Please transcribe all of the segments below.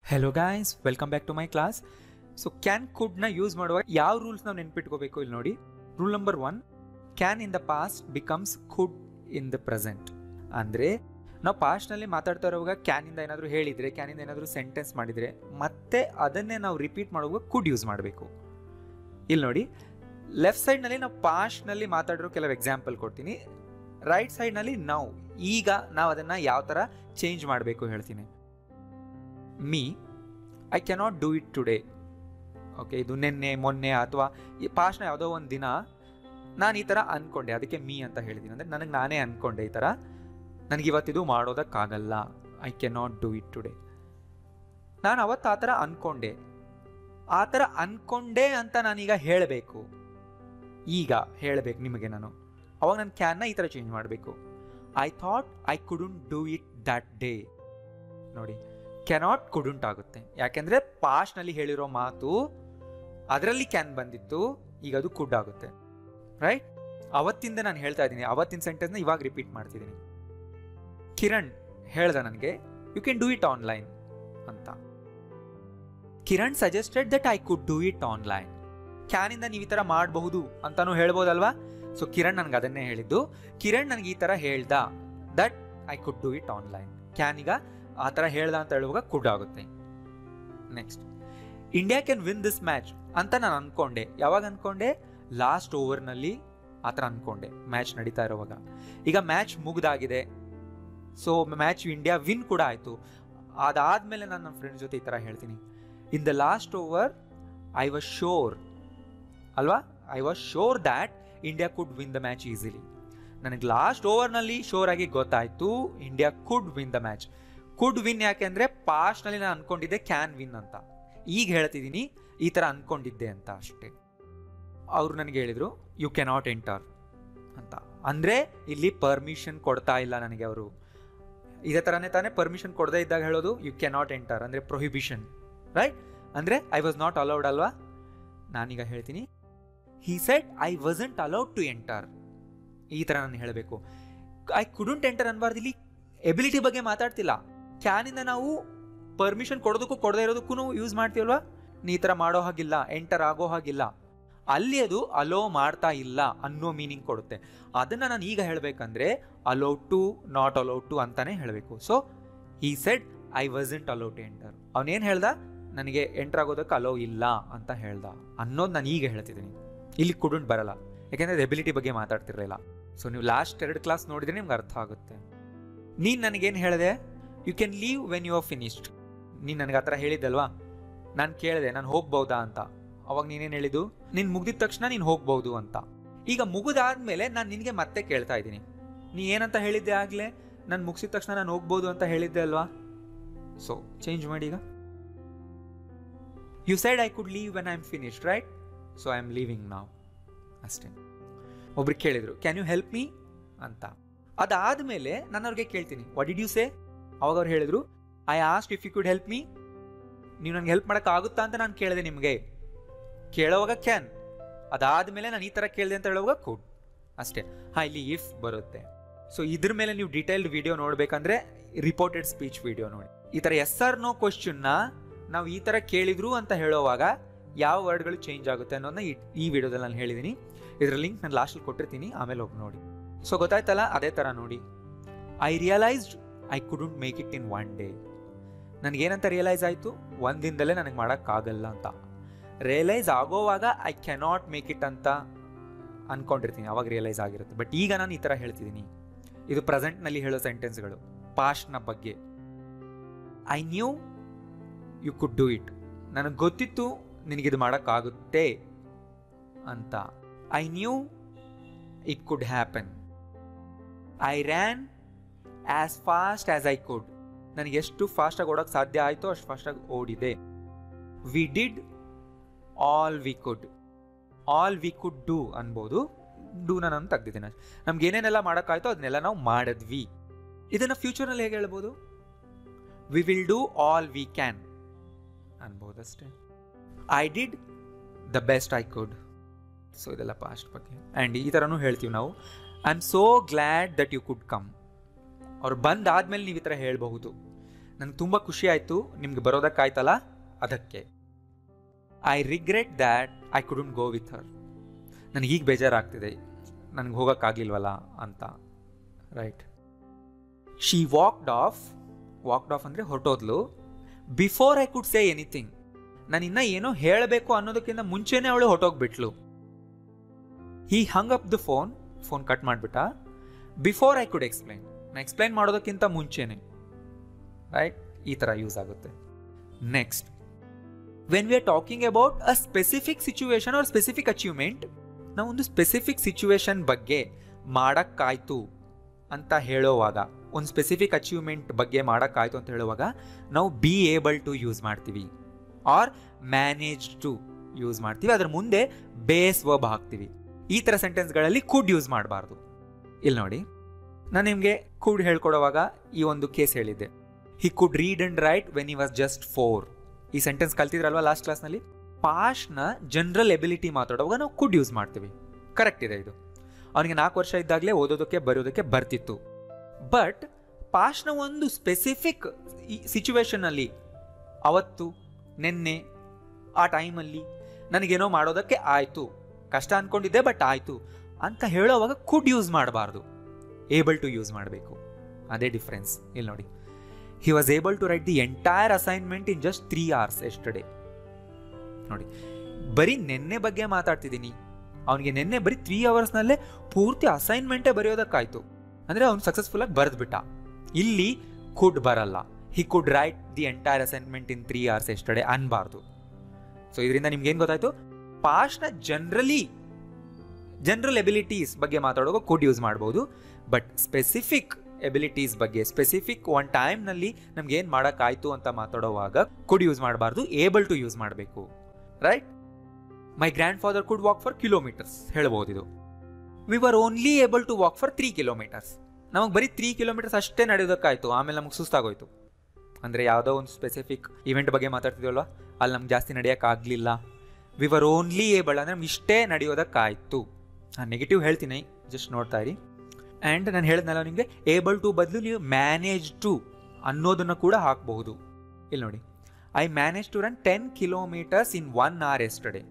Hello guys, welcome back to my class. So can ಕುಡ್ನ use ಮಾಡುವಾಗ ಯಾವ rules ನಾವು ನೆನ್ಪಿಟ್ಕೋಬೇಕು ಇಲ್ಲಿ ನೋಡಿ. Rule number 1, can in the past becomes could in the present. ಅಂದರೆ ನಾವು ಪಾಸ್ಟ್ನಲ್ಲಿ ಮಾತಾಡ್ತಾ ಇರುವಾಗ ಕ್ಯಾನಿಂದ ಏನಾದರೂ ಹೇಳಿದರೆ, ಕ್ಯಾನಿಂದ ಏನಾದರೂ ಸೆಂಟೆನ್ಸ್ ಮಾಡಿದರೆ ಮತ್ತೆ ಅದನ್ನೇ ನಾವು ರಿಪೀಟ್ ಮಾಡುವಾಗ ಕುಡ್ ಯೂಸ್ ಮಾಡಬೇಕು. ಇಲ್ಲಿ ನೋಡಿ, ಲೆಫ್ಟ್ ಸೈಡ್ನಲ್ಲಿ ನಾವು ಪಾಸ್ಟ್ನಲ್ಲಿ ಮಾತಾಡಿರೋ ಕೆಲವು ಎಕ್ಸಾಂಪಲ್ ಕೊಡ್ತೀನಿ. ರೈಟ್ ಸೈಡ್ನಲ್ಲಿ ನಾವು ಈಗ ನಾವು ಅದನ್ನು ಯಾವ ಥರ ಚೇಂಜ್ ಮಾಡಬೇಕು ಹೇಳ್ತೀನಿ. Me, I cannot do it today. Okay, ಇದು ನಿನ್ನೆ ಮೊನ್ನೆ ಅಥವಾ ಈ ಪಾಸ್ಟ್ನ ಯಾವುದೋ ಒಂದು ದಿನ ನಾನು ಈ ಥರ ಅಂದ್ಕೊಂಡೆ, ಅದಕ್ಕೆ ಮೀ ಅಂತ ಹೇಳಿದ್ದೀನಿ. ಅಂದರೆ ನನಗೆ ನಾನೇ ಅಂದ್ಕೊಂಡೆ ಈ ಥರ, ನನಗೆ ಇವತ್ತಿದು ಮಾಡೋದಕ್ಕಾಗಲ್ಲ, I cannot do it today. ನಾನು ಅವತ್ತು ಆ ಥರ ಅಂದ್ಕೊಂಡೆ, ಆ ಥರ ಅಂದ್ಕೊಂಡೆ ಅಂತ ನಾನೀಗ ಹೇಳಬೇಕು, ಈಗ ಹೇಳಬೇಕು ನಿಮಗೆ ನಾನು. ಅವಾಗ ನಾನು ಕ್ಯಾನ್ನ ಈ ಥರ ಚೇಂಜ್ ಮಾಡಬೇಕು. I thought I couldn't do it that day. ನೋಡಿ, ಕ್ಯಾನಾಟ್ ಕುಡಂಟ್ ಆಗುತ್ತೆ, ಯಾಕೆಂದರೆ ಪಾಸ್ಟ್ನಲ್ಲಿ ಹೇಳಿರೋ ಮಾತು ಅದರಲ್ಲಿ ಕ್ಯಾನ್ ಬಂದಿತ್ತು, ಈಗ ಅದು ಕುಡ್ ಆಗುತ್ತೆ. ರೈಟ್? ಅವತ್ತಿಂದ ನಾನು ಹೇಳ್ತಾ ಇದ್ದೀನಿ, ಅವತ್ತಿನ ಸೆಂಟೆನ್ಸ್ನ ಇವಾಗ ರಿಪೀಟ್ ಮಾಡ್ತಿದ್ದೀನಿ. ಕಿರಣ್ ಹೇಳ್ದ ನನಗೆ, you can do it online ಅಂತ. Kiran suggested that I could do it online. ಕ್ಯಾನಿಂದ ನೀವು ಈ ಥರ ಮಾಡಬಹುದು ಅಂತಾನು ಹೇಳ್ಬೋದಲ್ವಾ? ಸೊ ಕಿರಣ್ ನನಗೆ ಅದನ್ನೇ ಹೇಳಿದ್ದು. ಕಿರಣ್ ನನಗೆ ಈ ಥರ ಹೇಳ್ದ, that I could do it online. Can ಈಗ ಆ ಥರ ಹೇಳ್ದ ಅಂತ ಹೇಳುವಾಗ ಕುಡ್ ಆಗುತ್ತೆ. Next, India can win this match ಅಂತ ನಾನು ಅಂದ್ಕೊಂಡೆ. ಯಾವಾಗ ಅಂದ್ಕೊಂಡೆ? ಲಾಸ್ಟ್ ಓವರ್ನಲ್ಲಿ ಆ ಥರ ಅಂದ್ಕೊಂಡೆ, ಮ್ಯಾಚ್ ನಡೀತಾ ಇರೋವಾಗ. ಈಗ ಮ್ಯಾಚ್ ಮುಗ್ದಾಗಿದೆ, ಸೊ ಮ್ಯಾಚ್ ಇಂಡಿಯಾ ವಿನ್ ಕೂಡ ಆಯಿತು. ಅದಾದಮೇಲೆ ನಾನು ನನ್ನ ಫ್ರೆಂಡ್ಸ್ ಜೊತೆ ಈ ಥರ ಹೇಳ್ತೀನಿ, in the last over I was sure, ಅಲ್ವಾ? I was sure that India could win the match easily. ನನಗೆ ಲಾಸ್ಟ್ ಓವರ್ನಲ್ಲಿ ಶೋರ್ ಆಗಿ ಗೊತ್ತಾಯಿತು India could win the match. Could win ಯಾಕೆಂದರೆ ಪಾಸ್ಟ್ನಲ್ಲಿ ನಾನು ಅಂದ್ಕೊಂಡಿದ್ದೆ ಕ್ಯಾನ್ ವಿನ್ ಅಂತ, ಈಗ ಹೇಳ್ತಿದ್ದೀನಿ ಈ ಥರ ಅಂದ್ಕೊಂಡಿದ್ದೆ ಅಂತ ಅಷ್ಟೇ. ಅವರು ನನಗೆ ಹೇಳಿದರು ಯು ಕ್ಯಾನಾಟ್ ಎಂಟರ್ ಅಂತ. ಅಂದರೆ ಇಲ್ಲಿ ಪರ್ಮಿಷನ್ ಕೊಡ್ತಾ ಇಲ್ಲ ನನಗೆ ಅವರು. ಇದೇ ಥರನೇ ತಾನೇ ಪರ್ಮಿಷನ್ ಕೊಡದೇ ಇದ್ದಾಗ ಹೇಳೋದು ಯು ಕ್ಯಾನಾಟ್ ಎಂಟರ್, ಅಂದರೆ ಪ್ರೊಹಿಬಿಷನ್, ರೈಟ್? ಅಂದರೆ ಐ ವಾಸ್ ನಾಟ್ ಅಲೌಡ್ ಅಲ್ವಾ? ನಾನೀಗ ಹೇಳ್ತೀನಿ, he said I wasn't allowed to enter. ಈ ಥರ ನಾನು ಹೇಳಬೇಕು. ಐ ಕುಡಂಟ್ ಎಂಟರ್ ಅನ್ಬಾರ್ದು. ಇಲ್ಲಿ ಎಬಿಲಿಟಿ ಬಗ್ಗೆ ಮಾತಾಡ್ತಿಲ್ಲ. ಕ್ಯಾನಿಂದ ನಾವು ಪರ್ಮಿಷನ್ ಕೊಡೋದಕ್ಕೂ ಕೊಡದೇ ಇರೋದಕ್ಕೂ ಯೂಸ್ ಮಾಡ್ತೀವಲ್ವಾ? ನೀ ಈ ಥರ ಮಾಡೋ ಹಾಗಿಲ್ಲ, ಎಂಟರ್ ಆಗೋ ಹಾಗಿಲ್ಲ. ಅಲ್ಲಿ ಅದು ಅಲೋ ಮಾಡ್ತಾ ಇಲ್ಲ ಅನ್ನೋ ಮೀನಿಂಗ್ ಕೊಡುತ್ತೆ. ಅದನ್ನು ನಾನು ಈಗ ಹೇಳಬೇಕಂದ್ರೆ allowed to, not allowed to ಅಂತಾನೆ ಹೇಳಬೇಕು. So he said I wasn't allowed to enter. ಅವನೇನು ಹೇಳ್ದ? ನನಗೆ ಎಂಟರ್ ಆಗೋದಕ್ಕೆ ಅಲೋ ಇಲ್ಲ ಅಂತ ಹೇಳ್ದ ಅನ್ನೋದು ನಾನು ಈಗ ಹೇಳ್ತಿದ್ದೀನಿ. ಇಲ್ಲಿ ಕುಡಂಟ್ ಬರಲ್ಲ, ಯಾಕೆಂದರೆ ಎಬಿಲಿಟಿ ಬಗ್ಗೆ ಮಾತಾಡ್ತಿರಲಿಲ್ಲ. ಸೊ ನೀವು ಲಾಸ್ಟ್ 2 ಕ್ಲಾಸ್ ನೋಡಿದ್ರೆ ನಿಮ್ಗೆ ಅರ್ಥ ಆಗುತ್ತೆ. ನೀನು ನನಗೇನು ಹೇಳಿದೆ? You can leave when you are finished. ನೀನು ನನಗೆ ಆ ಥರ ಹೇಳಿದ್ದಲ್ವಾ? ನಾನು ಕೇಳಿದೆ ನಾನು ಹೋಗ್ಬೋದಾ ಅಂತ. ಅವಾಗ ನೀನೇನು ಹೇಳಿದ್ದು? ನೀನು ಮುಗ್ದಿದ ತಕ್ಷಣ ನೀನು ಹೋಗ್ಬೋದು ಅಂತ. ಈಗ ಮುಗಿದಾದ್ಮೇಲೆ ನಾನು ನಿನಗೆ ಮತ್ತೆ ಕೇಳ್ತಾ ಇದ್ದೀನಿ, ನೀ ಏನಂತ ಹೇಳಿದ್ದೆ ಆಗಲೇ? ನಾನು ಮುಗಿಸಿದ ತಕ್ಷಣ ನಾನು ಹೋಗ್ಬೋದು ಅಂತ ಹೇಳಿದ್ದೆ ಅಲ್ವಾ? ಸೊ ಚೇಂಜ್ ಮಾಡಿ ಈಗ. You said I could leave when I am finished, right? So I am leaving now. ಅಷ್ಟೇ. ಒಬ್ರಿಗೆ ಕೇಳಿದರು ಕ್ಯಾನ್ ಯು ಹೆಲ್ಪ್ ಮೀ ಅಂತ. ಅದಾದಮೇಲೆ ನಾನು ಅವ್ರಿಗೆ ಕೇಳ್ತೀನಿ ವಾಟ್ ಡಿಡ್ ಯು ಸೇ? ಅವಾಗ ಅವ್ರು ಹೇಳಿದರು I asked if you could help me. ನೀವು ನನಗೆ ಹೆಲ್ಪ್ ಮಾಡೋಕ್ಕಾಗುತ್ತಾ ಅಂತ ನಾನು ಕೇಳಿದೆ ನಿಮಗೆ. ಕೇಳೋವಾಗ ಕ್ಯಾನ್, ಅದಾದಮೇಲೆ ನಾನು ಈ ಥರ ಕೇಳಿದೆ ಅಂತ ಹೇಳುವಾಗ ಕುಡ್. ಅಷ್ಟೇ. ಹಾಂ, ಇಲ್ಲಿ ಇಫ್ ಬರುತ್ತೆ. ಸೊ ಇದ್ರ ಮೇಲೆ ನೀವು ಡೀಟೇಲ್ಡ್ ವಿಡಿಯೋ ನೋಡಬೇಕಂದ್ರೆ ರಿಪೋರ್ಟೆಡ್ ಸ್ಪೀಚ್ ವಿಡಿಯೋ ನೋಡಿ. ಈ ಥರ ಎಸ್ ಆರ್ ನೋ ಕ್ವಶನ್ನ ನಾವು ಈ ಥರ ಕೇಳಿದ್ರು ಅಂತ ಹೇಳೋವಾಗ ಯಾವ ವರ್ಡ್ಗಳು ಚೇಂಜ್ ಆಗುತ್ತೆ ಅನ್ನೋದನ್ನ ಈ ವಿಡಿಯೋದಲ್ಲಿ ನಾನು ಹೇಳಿದ್ದೀನಿ. ಇದರ ಲಿಂಕ್ ನಾನು ಲಾಸ್ಟಲ್ಲಿ ಕೊಟ್ಟಿರ್ತೀನಿ, ಆಮೇಲೆ ಹೋಗಿ ನೋಡಿ. ಸೊ ಗೊತ್ತಾಯ್ತಲ್ಲ? ಅದೇ ಥರ ನೋಡಿ. I realised I couldn't make it in 1 day. ನನಗೇನಂತ ರಿಯಲೈಸ್ ಆಯಿತು? ಒಂದು ದಿನದಲ್ಲೇ ನನಗೆ ಮಾಡೋಕ್ಕಾಗಲ್ಲ ಅಂತ. ರಿಯಲೈಸ್ ಆಗೋವಾಗ ಐ ಕ್ಯಾನಾಟ್ ಮೇಕ್ ಇಟ್ ಅಂತ ಅಂದ್ಕೊಂಡಿರ್ತೀನಿ, ಅವಾಗ ರಿಯಲೈಸ್ ಆಗಿರುತ್ತೆ. ಬಟ್ ಈಗ ನಾನು ಈ ಥರ ಹೇಳ್ತಿದ್ದೀನಿ. ಇದು ಪ್ರೆಸೆಂಟ್ನಲ್ಲಿ ಹೇಳೋ ಸೆಂಟೆನ್ಸ್ಗಳು ಪಾಸ್ಟ್ನ ಬಗ್ಗೆ. I knew you could do it. ನನಗೆ ಗೊತ್ತಿತ್ತು ನಿನಗಿದು ಮಾಡೋಕ್ಕಾಗುತ್ತೆ ಅಂತ. I knew it could happen. I ran as fast as I could. ನನಗೆ ಎಷ್ಟು ಫಾಸ್ಟಾಗಿ ಓಡೋಕ್ಕೆ ಸಾಧ್ಯ ಆಯಿತೋ ಅಷ್ಟು ಫಾಸ್ಟಾಗಿ ಓಡಿದೆ. We did all we could. All we could do ಅನ್ಬೋದು. ಡೂನ ನಾನು ತೆಗ್ದಿದ್ದೀನಿ. ನಮ್ಗೆ ಏನೇನೆಲ್ಲ ಮಾಡೋಕ್ಕಾಯ್ತೋ ಅದನ್ನೆಲ್ಲ ನಾವು ಮಾಡಿದ್ವಿ. ಇದನ್ನು ಫ್ಯೂಚರ್ನಲ್ಲಿ ಹೇಗೆ ಹೇಳ್ಬೋದು? We will do all we can ಅನ್ಬೋದು ಅಷ್ಟೇ. I did the best I could. So ಇದೆಲ್ಲ ಪಾಸ್ಟ್ ಬಗ್ಗೆ. ಆ್ಯಂಡ್ ಈ ಥರನೂ ಹೇಳ್ತೀವಿ ನಾವು, I am so glad that you could come. ಅವ್ರು ಬಂದಾದ್ಮೇಲೆ ನೀವು ಈ ಥರ ಹೇಳಬಹುದು, ನನಗೆ ತುಂಬ ಖುಷಿ ಆಯಿತು ನಿಮ್ಗೆ ಬರೋದಕ್ಕಾಯ್ತಲ್ಲ ಅದಕ್ಕೆ. I regret that I couldn't go with her. ನನಗೀಗ ಬೇಜಾರಾಗ್ತಿದೆ, ನನಗೆ ಹೋಗೋಕ್ಕಾಗಲಿಲ್ವಲ್ಲ ಅಂತ. ರೈಟ್. ಶಿ ವಾಕ್ಡ್ ಆಫ್ ಅಂದರೆ ಹೊರಟೋದ್ಲು. Before I could say anything. ನಾನು ಇನ್ನೂ ಏನೋ ಹೇಳಬೇಕು ಅನ್ನೋದಕ್ಕಿಂತ ಮುಂಚೆನೇ ಅವಳು ಹೊರಟೋಗ್ಬಿಟ್ಲು. He hung up the phone cut ಮಾಡಿಬಿಟ್ಟ. Before I could explain. ನಾನು ಎಕ್ಸ್ಪ್ಲೈನ್ ಮಾಡೋದಕ್ಕಿಂತ ಮುಂಚೆನೆ. ರೈಟ್, ಈ ಥರ ಯೂಸ್ ಆಗುತ್ತೆ. Next, when we are talking about a specific situation or specific achievement, ನಾವು ಒಂದು ಸ್ಪೆಸಿಫಿಕ್ ಸಿಚುವೇಶನ್ ಬಗ್ಗೆ ಮಾಡೋಕ್ಕಾಯ್ತು ಅಂತ ಹೇಳೋವಾಗ, ಒಂದು ಸ್ಪೆಸಿಫಿಕ್ ಅಚೀವ್ಮೆಂಟ್ ಬಗ್ಗೆ ಮಾಡೋಕ್ಕಾಯ್ತು ಅಂತ ಹೇಳುವಾಗ ನಾವು ಬಿ ಏಬಲ್ ಟು ಯೂಸ್ ಮಾಡ್ತೀವಿ ಆರ್ ಮ್ಯಾನೇಜ್ ಟು ಯೂಸ್ ಮಾಡ್ತೀವಿ. ಅದ್ರ ಮುಂದೆ ಬೇಸ್ ವರ್ಬ್ ಹಾಕ್ತೀವಿ. ಈ ಥರ ಸೆಂಟೆನ್ಸ್ಗಳಲ್ಲಿ ಕುಡ್ ಯೂಸ್ ಮಾಡಬಾರ್ದು. ಇಲ್ಲಿ ನೋಡಿ, ನಾನು ನಿಮಗೆ ಕುಡ್ ಹೇಳ್ಕೊಡುವಾಗ ಈ ಒಂದು ಕೇಸ್ ಹೇಳಿದ್ದೆ. He could read and write when he was just 4. ಈ ಸೆಂಟೆನ್ಸ್ ಕಲ್ತಿದ್ರಲ್ವಾ ಲಾಸ್ಟ್ ಕ್ಲಾಸ್ನಲ್ಲಿ. ಪಾಸ್ಟ್ನ ಜನರಲ್ ಎಬಿಲಿಟಿ ಮಾತಾಡುವಾಗ ನಾವು ಕುಡ್ ಯೂಸ್ ಮಾಡ್ತೀವಿ. ಕರೆಕ್ಟ್ ಇದೆ ಇದು. ಅವನಿಗೆ 4 ವರ್ಷ ಇದ್ದಾಗಲೇ ಓದೋದಕ್ಕೆ ಬರೆಯೋದಕ್ಕೆ ಬರ್ತಿತ್ತು. ಬಟ್ ಪಾಸ್ಟ್ನ ಒಂದು ಸ್ಪೆಸಿಫಿಕ್ ಸಿಚುವೇಶನಲ್ಲಿ, ಅವತ್ತು, ನಿನ್ನೆ, ಆ ಟೈಮಲ್ಲಿ ನನಗೇನೋ ಮಾಡೋದಕ್ಕೆ ಆಯಿತು, ಕಷ್ಟ ಅಂದ್ಕೊಂಡಿದ್ದೆ ಬಟ್ ಆಯಿತು ಅಂತ ಹೇಳೋವಾಗ ಕುಡ್ ಯೂಸ್ ಮಾಡಬಾರ್ದು, ಏಬಲ್ ಟು ಯೂಸ್ ಮಾಡಬೇಕು. ಅದೇ ಡಿಫ್ರೆನ್ಸ್. ಇಲ್ಲಿ ನೋಡಿ, he was able to write the entire assignment in just 3 hours yesterday. ನೋಡಿ, ಬರೀ ನೆನ್ನೆ ಬಗ್ಗೆ ಮಾತಾಡ್ತಿದ್ದೀನಿ. ಅವನಿಗೆ ನೆನ್ನೆ ಬರೀ 3 hours ಪೂರ್ತಿ ಅಸೈನ್ಮೆಂಟೇ ಬರೆಯೋದಕ್ಕಾಯ್ತು. ಅಂದರೆ ಅವ್ನು ಸಕ್ಸಸ್ಫುಲ್ಲಾಗಿ ಬರೆದ್ಬಿಟ್ಟ. ಇಲ್ಲಿ ಕುಡ್ ಬರಲ್ಲ. He could write the entire assignment in 3 hours yesterday ಅನ್ಬಾರ್ದು. ಸೊ ಇದರಿಂದ ನಿಮ್ಗೆ ಏನು ಗೊತ್ತಾಯ್ತು? ಪಾಸ್ಟ್ನ ಜನರಲ್ ಎಬಿಲಿಟೀಸ್ ಬಗ್ಗೆ ಮಾತಾಡುವಾಗ ಕುಡ್ ಯೂಸ್ ಮಾಡ್ಬೋದು. ಬಟ್ ಸ್ಪೆಸಿಫಿಕ್ ಎಬಿಲಿಟೀಸ್ ಬಗ್ಗೆ, ಸ್ಪೆಸಿಫಿಕ್ ಒನ್ ಟೈಮ್ನಲ್ಲಿ ನಮ್ಗೆ ಏನು ಮಾಡೋಕ್ಕಾಯ್ತು ಅಂತ ಮಾತಾಡುವಾಗ ಕುಡ್ ಯೂಸ್ ಮಾಡಬಾರ್ದು, ಏಬಲ್ ಟು ಯೂಸ್ ಮಾಡಬೇಕು. Right? My grandfather could walk for kilometres ಹೇಳ್ಬೋದು ಇದು. We were only able to walk for 3 kilometers. ನಮಗೆ ಬರೀ 3 kilometers ಅಷ್ಟೇ ನಡೆಯೋದಕ್ಕಾಯ್ತು, ಆಮೇಲೆ ನಮಗೆ ಸುಸ್ತಾಗೋಯ್ತು. ಅಂದರೆ ಯಾವುದೋ ಒಂದು ಸ್ಪೆಸಿಫಿಕ್ ಇವೆಂಟ್ ಬಗ್ಗೆ ಮಾತಾಡ್ತಿದ್ವಲ್ವ, ಅಲ್ಲಿ ನಮ್ಗೆ ಜಾಸ್ತಿ ನಡೆಯೋಕ್ಕಾಗಲಿಲ್ಲ. ವಿ ವರ್ ಓನ್ಲಿ ಏಬಲ್ ಅಂದರೆ ನಮ್ಗೆ ಇಷ್ಟೇ ನಡೆಯೋದಕ್ಕಾಯ್ತು. ನಾನು ನೆಗೆಟಿವ್ ಹೇಳ್ತೀನಿ, ಜಸ್ಟ್ ನೋಡ್ತಾ ಇರಿ. ಆ್ಯಂಡ್ ನಾನು ಹೇಳಿದ್ನಲ್ಲ ನಿಮಗೆ, ಏಬಲ್ ಟು ಬದಲು ನೀವು ಮ್ಯಾನೇಜ್ ಟು ಅನ್ನೋದನ್ನು ಕೂಡ ಹಾಕಬಹುದು. ಇಲ್ಲಿ ನೋಡಿ, I manage to run 10 kilometers in 1 hour yesterday.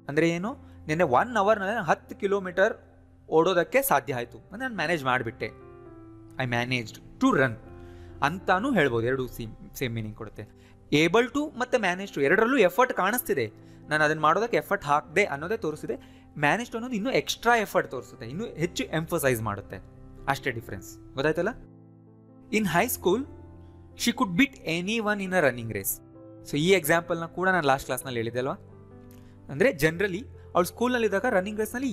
ಅಂದರೆ ಏನು? ನಿನ್ನೆ 1 hourನಲ್ಲಿ 10 kilometer ಓಡೋದಕ್ಕೆ ಸಾಧ್ಯ ಆಯಿತು, ನಾನು ಮ್ಯಾನೇಜ್ ಮಾಡಿಬಿಟ್ಟೆ. ಐ ಮ್ಯಾನೇಜ್ಡ್ ಟು ರನ್ ಅಂತಾನು ಹೇಳ್ಬೋದು. ಎರಡು ಸೇಮ್ ಮೀನಿಂಗ್ ಕೊಡುತ್ತೆ. ಏಬಲ್ ಟು ಮತ್ತು ಮ್ಯಾನೇಜ್ ಟು ಎರಡರಲ್ಲೂ ಎಫರ್ಟ್ ಕಾಣಿಸ್ತಿದೆ. ನಾನು ಅದನ್ನು ಮಾಡೋದಕ್ಕೆ ಎಫರ್ಟ್ ಹಾಕಿದೆ ಅನ್ನೋದೇ ತೋರಿಸಿದೆ. ಮ್ಯಾನೇಜ್ ಟು ಅನ್ನೋದು ಇನ್ನೂ ಎಕ್ಸ್ಟ್ರಾ ಎಫರ್ಟ್ ತೋರಿಸುತ್ತೆ, ಇನ್ನೂ ಹೆಚ್ಚು ಎಂಫಸೈಸ್ ಮಾಡುತ್ತೆ. ಅಷ್ಟೇ ಡಿಫ್ರೆನ್ಸ್. ಗೊತ್ತಾಯ್ತಲ್ಲ? In high school she could beat anyone in a running race. So ಈ ಎಕ್ಸಾಂಪಲ್ನ ಕೂಡ ನಾನು ಲಾಸ್ಟ್ ಕ್ಲಾಸ್ನಲ್ಲಿ ಹೇಳಿದೆ ಅಲ್ವಾ. ಅಂದರೆ ಜನರಲಿ ಅವಳು ಸ್ಕೂಲ್ನಲ್ಲಿದ್ದಾಗ ರನ್ನಿಂಗ್ ರೇಸ್ನಲ್ಲಿ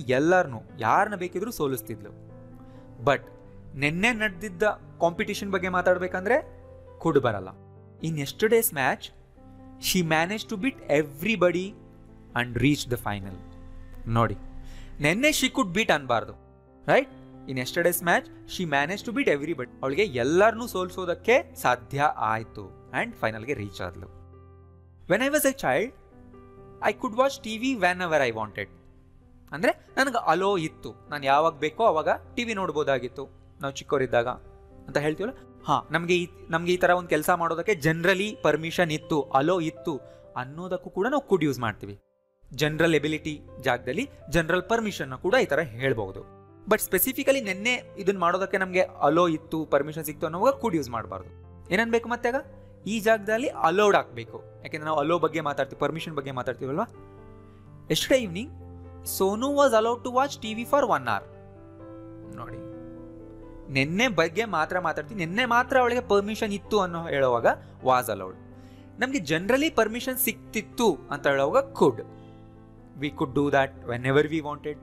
ಯಾರನ್ನ ಬೇಕಿದ್ರೂ ಸೋಲಿಸ್ತಿದ್ಲು. ಬಟ್ ನಿನ್ನೆ ನಡೆದಿದ್ದ ಕಾಂಪಿಟೇಷನ್ ಬಗ್ಗೆ ಮಾತಾಡಬೇಕಂದ್ರೆ ಕುಡ್ ಬರಲ್ಲ. In yesterday's match she manage to beat everybody and reach the final. ನೋಡಿ, ನಿನ್ನೆ ಶಿ ಕುಡ್ ಬೀಟ್ ಅನ್ಬಾರ್ದು. Right? In yesterday's match she manage to beat everybody. ಅವಳಿಗೆ ಎಲ್ಲರನ್ನೂ ಸೋಲಿಸೋದಕ್ಕೆ ಸಾಧ್ಯ ಆಯಿತು ಆ್ಯಂಡ್ ಫೈನಲ್ಗೆ ರೀಚ್ ಆದ್ಲು. When I was a child I could watch TV whenever I wanted. ಅಂದರೆ ನನಗೆ ಅಲೋ ಇತ್ತು, ನಾನು ಯಾವಾಗ ಬೇಕೋ ಅವಾಗ TV ನೋಡ್ಬೋದಾಗಿತ್ತು ನಾವು ಚಿಕ್ಕವರಿದ್ದಾಗ ಅಂತ ಹೇಳ್ತೀವಲ್ಲ. ಹಾಂ, ನಮಗೆ ಈ ಥರ ಒಂದು ಕೆಲಸ ಮಾಡೋದಕ್ಕೆ ಜನರಲಿ ಪರ್ಮಿಷನ್ ಇತ್ತು, ಅಲೋ ಇತ್ತು ಅನ್ನೋದಕ್ಕೂ ಕೂಡ ನಾವು ಕುಡ್ ಯೂಸ್ ಮಾಡ್ತೀವಿ. ಜನರಲ್ ಎಬಿಲಿಟಿ ಜಾಗದಲ್ಲಿ ಜನರಲ್ ಪರ್ಮಿಷನ್ನ ಕೂಡ ಈ ಥರ ಹೇಳ್ಬೋದು. ಬಟ್ ಸ್ಪೆಸಿಫಿಕಲಿ ನಿನ್ನೆ ಇದನ್ನ ಮಾಡೋದಕ್ಕೆ ನಮಗೆ ಅಲೋ ಇತ್ತು, ಪರ್ಮಿಷನ್ ಸಿಕ್ತು ಅನ್ನೋವಾಗ ಕುಡ್ ಯೂಸ್ ಮಾಡಬಾರ್ದು. ಏನನ್ಬೇಕು ಮತ್ತೆ ಆಗ? ಈ ಜಾಗದಲ್ಲಿ ಅಲೋಡ್ ಹಾಕಬೇಕು. ಯಾಕೆಂದರೆ ನಾವು ಅಲೋ ಬಗ್ಗೆ ಮಾತಾಡ್ತೀವಿ, ಪರ್ಮಿಷನ್ ಬಗ್ಗೆ ಮಾತಾಡ್ತೀವಲ್ವಾ. Yesterday evening Sonu was allowed to watch TV for 1 hour. ನೋಡಿ, ನಿನ್ನೆ ಬಗ್ಗೆ ಮಾತಾಡ್ತೀವಿ, ನಿನ್ನೆ ಮಾತ್ರ ಅವಳಿಗೆ ಪರ್ಮಿಷನ್ ಇತ್ತು ಅನ್ನೋ ಹೇಳುವಾಗ ವಾಸ್ ಅಲೌಡ್. ನಮಗೆ ಜನರಲಿ ಪರ್ಮಿಷನ್ ಸಿಕ್ತಿತ್ತು ಅಂತ ಹೇಳುವಾಗ could. We could do that whenever we wanted.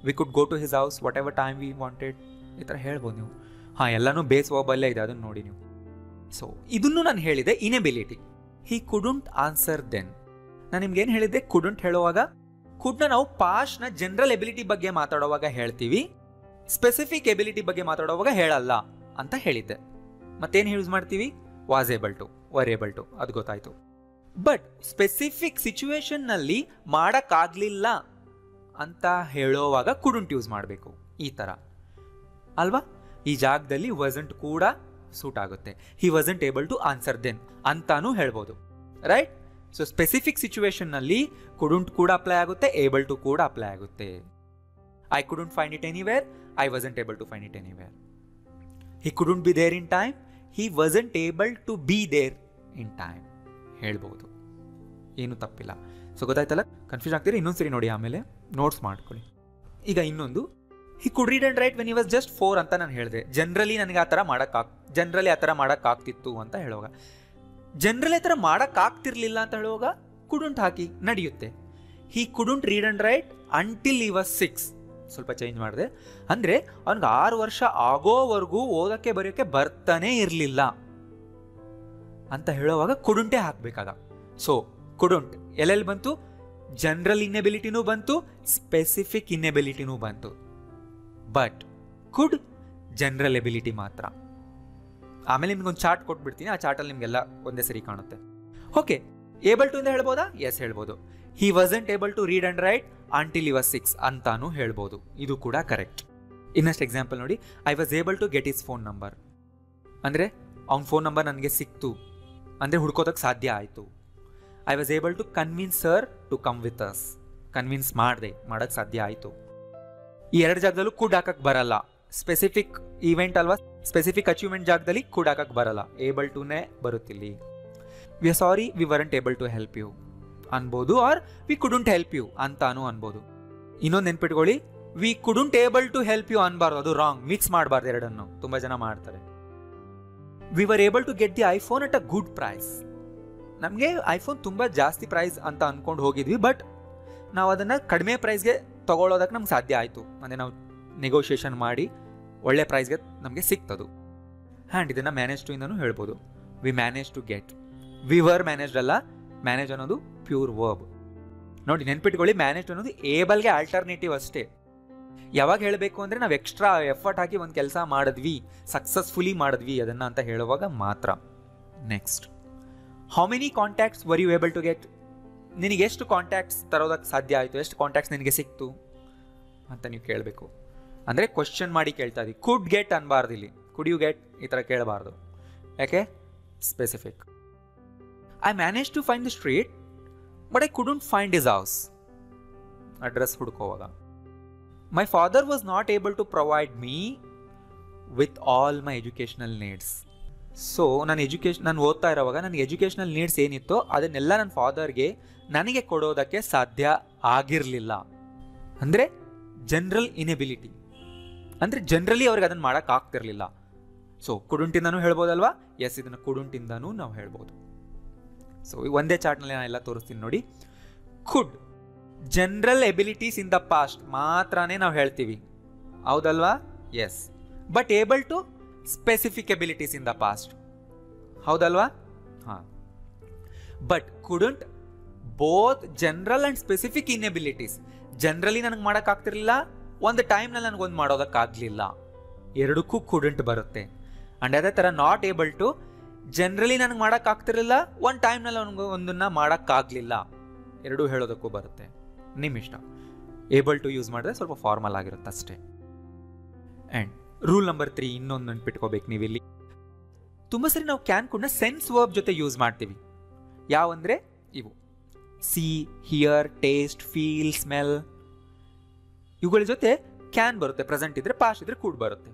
We could go to his house whatever time we wanted. ಈ ಥರ ಹೇಳ್ಬೋದು ನೀವು. ಹಾಂ, ಎಲ್ಲನೂ ಬೇಸ್ ವರ್ಬಲ್ಲೇ ಇದೆ, ಅದನ್ನು ನೋಡಿ ನೀವು. ಸೊ ಇದನ್ನು ನಾನು ಹೇಳಿದೆ ಇನೆಬಿಲಿಟಿ. ಹಿ ಕುಡಂಟ್ ಆನ್ಸರ್ ದೆನ್. ನಾನು ನಿಮ್ಗೇನು ಹೇಳಿದ್ದೆ? ಕುಡಂಟ್ ಹೇಳುವಾಗ ಕುಡ್ನ ನಾವು ಪಾಸ್ಟ್ನ ಜನರಲ್ ಎಬಿಲಿಟಿ ಬಗ್ಗೆ ಮಾತಾಡುವಾಗ ಹೇಳ್ತೀವಿ, ಸ್ಪೆಸಿಫಿಕ್ ಎಬಿಲಿಟಿ ಬಗ್ಗೆ ಮಾತಾಡುವಾಗ ಹೇಳಲ್ಲ ಅಂತ ಹೇಳಿದ್ದೆ. ಮತ್ತೇನು ಯೂಸ್ ಮಾಡ್ತೀವಿ? Was able to, were able to, ಅದು ಗೊತ್ತಾಯ್ತು. ಬಟ್ ಸ್ಪೆಸಿಫಿಕ್ ಸಿಚುವೇಶನ್ನಲ್ಲಿ ಮಾಡೋಕ್ಕಾಗಲಿಲ್ಲ ಅಂತ ಹೇಳೋವಾಗ ಕುಡಂಟ್ ಯೂಸ್ ಮಾಡಬೇಕು. ಈ ಥರ ಅಲ್ವಾ? ಈ ಜಾಗದಲ್ಲಿ ವಸಂಟ್ ಕೂಡ ಸೂಟ್ ಆಗುತ್ತೆ. He wasn't able to answer then ಅಂತಾನೂ ಹೇಳ್ಬೋದು, ರೈಟ್? ಸೊ ಸ್ಪೆಸಿಫಿಕ್ ಸಿಚುವೇಶನ್ನಲ್ಲಿ ಕುಡಂಟ್ ಕೂಡ ಅಪ್ಲೈ ಆಗುತ್ತೆ, ಏಬಲ್ ಟು ಕೂಡ ಅಪ್ಲೈ ಆಗುತ್ತೆ. I couldn't find it anywhere, I wasn't able to find it anywhere. He couldn't be there in time, he wasn't able to be there in time ಹೇಳ್ಬೋದು. ಏನು ತಪ್ಪಿಲ್ಲ. So ಗೊತ್ತಾಯ್ತಲ್ಲ? Confuse ಆಗ್ತೀರಿ? ಇನ್ನೊಂದ್ಸರಿ ನೋಡಿ, ಆಮೇಲೆ ನೋಟ್ಸ್ ಮಾಡ್ಕೊಳ್ಳಿ. ಈಗ ಇನ್ನೊಂದು, he could read and right when he was just 4 ಅಂತ ನಾನು ಹೇಳಿದೆ. ಜನರಲಿ ನನಗೆ ಆ ಥರ ಮಾಡೋಕ್ಕಾಗ್ತಿತ್ತು ಅಂತ ಹೇಳುವಾಗ, ಜನರಲಿ ಆ ಥರ ಮಾಡೋಕ್ಕಾಗ್ತಿರ್ಲಿಲ್ಲ ಅಂತ ಹೇಳುವಾಗ ಕುಡಂಟ್ ಹಾಕಿ ನಡೆಯುತ್ತೆ. He couldn't read and write until he was 6. ಸ್ವಲ್ಪ ಚೇಂಜ್ ಮಾಡಿದೆ. ಅಂದರೆ ಅವ್ನಿಗೆ 6 ವರ್ಷ ಆಗೋವರೆಗೂ ಓದೋಕ್ಕೆ ಬರೆಯೋಕ್ಕೆ ಬರ್ತಾನೆ ಇರಲಿಲ್ಲ ಅಂತ ಹೇಳುವಾಗ ಕುಡಂಟೇ ಹಾಕಬೇಕಾಗ. ಸೊ ಕುಡಂಟ್ ಎಲ್ಲೆಲ್ಲಿ ಬಂತು? ಜನರಲ್ ಇನ್ನೆಬಿಲಿಟಿನೂ ಬಂತು, ಸ್ಪೆಸಿಫಿಕ್ ಇನ್ನೆಬಿಲಿಟಿನೂ ಬಂತು. ಬಟ್ ಕುಡ್ ಜನರಲ್ ಎಬಿಲಿಟಿ ಮಾತ್ರ. ಆಮೇಲೆ ನಿಮ್ಗೊಂದು ಚಾರ್ಟ್ ಕೊಟ್ಬಿಡ್ತೀನಿ, ಆ ಚಾರ್ಟಲ್ಲಿ ನಿಮಗೆಲ್ಲ ಒಂದೇ ಸರಿ ಕಾಣುತ್ತೆ. ಓಕೆ, ಏಬಲ್ ಟು ಅಂತ ಹೇಳ್ಬೋದಾ? ಎಸ್ ಹೇಳ್ಬೋದು. He wasn't able to read and write until he was 6 ಅಂತಾನು ಹೇಳ್ಬೋದು. ಇದು ಕೂಡ ಕರೆಕ್ಟ್. ಇನ್ನಷ್ಟು ಎಕ್ಸಾಂಪಲ್ ನೋಡಿ. I was able to get his phone number. ಅಂದರೆ ಅವ್ನ ಫೋನ್ ನಂಬರ್ ನನಗೆ ಸಿಕ್ತು, ಅಂದರೆ ಹುಡ್ಕೋದಕ್ಕೆ ಸಾಧ್ಯ ಆಯಿತು. I was able to convince sir to come with us. Convince ಮಾಡೋಕ್ಕೆ ಸಾಧ್ಯ ಆಯಿತು. ಈ 2 ಜಾಗದಲ್ಲೂ ಕುಡ್ ಹಾಕಕ್ಕೆ ಬರಲ್ಲ. ಸ್ಪೆಸಿಫಿಕ್ ಈವೆಂಟ್ ಅಲ್ವಾ, ಸ್ಪೆಸಿಫಿಕ್ ಅಚೀವ್ಮೆಂಟ್ ಜಾಗದಲ್ಲಿ ಕುಡ್ ಹಾಕಕ್ಕೆ ಬರಲ್ಲ, ಏಬಲ್ ಟುನೇ ಬರುತ್ತಿಲ್ಲಿ. We are sorry we weren't able to help you ಅನ್ಬೋದು, or we couldn't help you ಅಂತಾನು ಅನ್ಬೋದು. ಇನ್ನೊಂದು ನೆನ್ಪಿಟ್ಕೊಳ್ಳಿ, we couldn't able to help you ಅನ್ಬಾರ್ದು, ಅದು ರಾಂಗ್. ಮಿಕ್ಸ್ ಮಾಡಬಾರ್ದು ಎರಡನ್ನು, ತುಂಬಾ ಜನ ಮಾಡ್ತಾರೆ. V were able to get the iPhone at a good price. ನಮಗೆ ಐಫೋನ್ ತುಂಬ ಜಾಸ್ತಿ ಪ್ರೈಸ್ ಅಂತ ಅಂದ್ಕೊಂಡು ಹೋಗಿದ್ವಿ, ಬಟ್ ನಾವು ಅದನ್ನು ಕಡಿಮೆ ಪ್ರೈಸ್ಗೆ ತೊಗೊಳೋದಕ್ಕೆ ನಮ್ಗೆ ಸಾಧ್ಯ ಆಯಿತು. ಅಂದರೆ ನಾವು ನೆಗೋಷಿಯೇಷನ್ ಮಾಡಿ ಒಳ್ಳೆ ಪ್ರೈಸ್ಗೆ ನಮಗೆ ಸಿಕ್ತದು. ಆ್ಯಂಡ್ ಇದನ್ನು ಮ್ಯಾನೇಜ್ ಟು ಇಂದನೂ ಹೇಳ್ಬೋದು. We manage to get. We were managed ಅಲ್ಲ, ಮ್ಯಾನೇಜ್ ಅನ್ನೋದು ಪ್ಯೂರ್ ವರ್ಬ್. ನೋಡಿ ನೆನ್ಪಿಟ್ಕೊಳ್ಳಿ, ಮ್ಯಾನೇಜ್ ಅನ್ನೋದು ಏಬಲ್ಗೆ ಆಲ್ಟರ್ನೇಟಿವ್ ಅಷ್ಟೇ. ಯಾವಾಗ ಹೇಳಬೇಕು ಅಂದರೆ ನಾವು ಎಕ್ಸ್ಟ್ರಾ ಎಫರ್ಟ್ ಹಾಕಿ ಒಂದು ಕೆಲಸ ಮಾಡಿದ್ವಿ, ಸಕ್ಸಸ್ಫುಲಿ ಮಾಡಿದ್ವಿ ಅದನ್ನು ಅಂತ ಹೇಳುವಾಗ ಮಾತ್ರ. Next, how many contacts were you able to get? ನಿನಗೆ ಎಷ್ಟು ಕಾಂಟ್ಯಾಕ್ಟ್ಸ್ ತರೋದಕ್ಕೆ ಸಾಧ್ಯ ಆಯಿತು, ಎಷ್ಟು ಕಾಂಟ್ಯಾಕ್ಟ್ಸ್ ನಿನಗೆ ಸಿಕ್ತು ಅಂತ ನೀವು ಕೇಳಬೇಕು. ಅಂದರೆ ಕ್ವಶನ್ ಮಾಡಿ ಕೇಳ್ತಾ ಇದ್ದೀವಿ. ಕುಡ್ ಗೆಟ್ ಅನ್ಬಾರ್ದು ಇಲ್ಲಿ, ಕುಡ್ ಯು ಗೆಟ್ ಈ ಥರ ಕೇಳಬಾರ್ದು. ಯಾಕೆ? Specific. I manage to find the street but I couldn't find his house. Address ಹುಡ್ಕೋವಾಗ. My father was not able to provide me with all my educational needs. So ನಾನು ಓದ್ತಾ ಇರೋವಾಗ ನನಗೆ educational needs ಏನಿತ್ತೋ ಅದನ್ನೆಲ್ಲ ನನ್ನ ಫಾದರ್ಗೆ ನನಗೆ ಕೊಡೋದಕ್ಕೆ ಸಾಧ್ಯ ಆಗಿರಲಿಲ್ಲ. ಅಂದರೆ ಜನರಲ್ ಇನೆಬಿಲಿಟಿ, ಅಂದರೆ ಜನರಲಿ ಅವ್ರಿಗೆ ಅದನ್ನು ಮಾಡೋಕ್ಕಾಗ್ತಿರ್ಲಿಲ್ಲ. ಸೊ ಕುಡುಂಟಿಂದನೂ ಹೇಳ್ಬೋದಲ್ವಾ? ಎಸ್, ಇದನ್ನು ಕುಡುಂಟಿಂದನೂ ನಾವು ಹೇಳ್ಬೋದು. ಸೊ ಒಂದೇ ಚಾರ್ಟ್ನಲ್ಲಿ ನಾನು ಎಲ್ಲ ತೋರಿಸ್ತೀನಿ ನೋಡಿ. Could general abilities in the past ಮಾತ್ರನೇ ನಾವು ಹೇಳ್ತೀವಿ, ಹೌದಲ್ವಾ? Yes. But able to specific abilities in the past, ಹೌದಲ್ವಾ? ಹಾಂ. But couldn't both general and specific inabilities. Generally ನನಗೆ ಮಾಡೋಕ್ಕಾಗ್ತಿರ್ಲಿಲ್ಲ, ಒಂದು ಟೈಮ್ನಲ್ಲಿ ನನಗೊಂದು ಮಾಡೋದಕ್ಕಾಗಲಿಲ್ಲ, ಎರಡಕ್ಕೂ ಕುಡಂಟ್ ಬರುತ್ತೆ. ಆ್ಯಂಡ್ ಅದೇ ಥರ ನಾಟ್ ಏಬಲ್ ಟು ಜನರಲಿ ನನಗೆ ಮಾಡೋಕ್ಕಾಗ್ತಿರ್ಲಿಲ್ಲ, ಒಂದು ಟೈಮ್ನಲ್ಲಿ ನನಗೆ ಒಂದನ್ನು ಮಾಡೋಕ್ಕಾಗಲಿಲ್ಲ, ಎರಡೂ ಹೇಳೋದಕ್ಕೂ ಬರುತ್ತೆ. ನಿಮ್ಮ ಇಷ್ಟ. ಏಬಲ್ ಟು ಯೂಸ್ ಮಾಡಿದ್ರೆ ಸ್ವಲ್ಪ ಫಾರ್ಮಲ್ ಆಗಿರುತ್ತೆ ಅಷ್ಟೇ. ಆ್ಯಂಡ್ ರೂಲ್ ನಂಬರ್ 3 ಇನ್ನೊಂದು ನೆನ್ಪಿಟ್ಕೋಬೇಕು ನೀವಿಲ್ಲಿ. ತುಂಬ ಸರಿ ನಾವು ಕ್ಯಾನ್ ಕೂಡ ಸೆನ್ಸ್ ವರ್ಬ್ ಜೊತೆ ಯೂಸ್ ಮಾಡ್ತೀವಿ. ಯಾವಂದರೆ ಇವು C, here, taste, feel, smell, ಇವುಗಳ ಜೊತೆ ಕ್ಯಾನ್ ಬರುತ್ತೆ. ಪ್ರೆಸೆಂಟ್ ಇದ್ರೆ, ಪಾಸ್ಟ್ ಇದ್ರೆ ಕೂಡ್ ಬರುತ್ತೆ.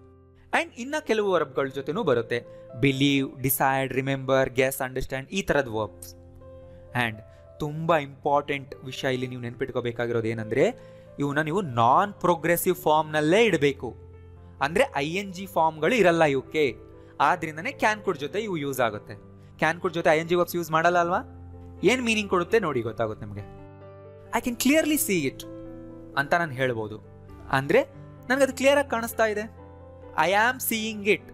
ಆ್ಯಂಡ್ ಇನ್ನು ಕೆಲವು ವರ್ಬ್ಗಳ ಜೊತೆನೂ ಬರುತ್ತೆ. Believe, decide, remember, guess, understand, ಈ ಥರದ ವರ್ಬ್ಸ್. ಆ್ಯಂಡ್ ತುಂಬ ಇಂಪಾರ್ಟೆಂಟ್ ವಿಷಯ ಇಲ್ಲಿ ನೀವು ನೆನ್ಪಿಟ್ಕೋಬೇಕಾಗಿರೋದು ಏನಂದರೆ, ಇವನ್ನ ನೀವು ನಾನ್ ಪ್ರೋಗ್ರೆಸಿವ್ ಫಾರ್ಮ್ನಲ್ಲೇ ಇಡಬೇಕು. ಅಂದರೆ ING ಫಾರ್ಮ್ಗಳು ಇರಲ್ಲ ಇವಕ್ಕೆ. ಆದ್ರಿಂದನೇ ಕ್ಯಾನ್ ಕುಡ್ ಜೊತೆ ಇವು ಯೂಸ್ ಆಗುತ್ತೆ. ಕ್ಯಾನ್ ಕುಡ್ ಜೊತೆ ING ವರ್ಬ್ಸ್ ಯೂಸ್ ಮಾಡಲ್ಲ ಅಲ್ವಾ? ಏನು ಮೀನಿಂಗ್ ಕೊಡುತ್ತೆ ನೋಡಿ, ಗೊತ್ತಾಗುತ್ತೆ ನಿಮಗೆ. I can clearly C it ಅಂತ ನಾನು ಹೇಳ್ಬೋದು. ಅಂದರೆ ನನಗೆ ಅದು ಕ್ಲಿಯರಾಗಿ ಕಾಣಿಸ್ತಾ ಇದೆ. ಐ ಆಮ್ ಸೀಯಿಂಗ್ ಇಟ್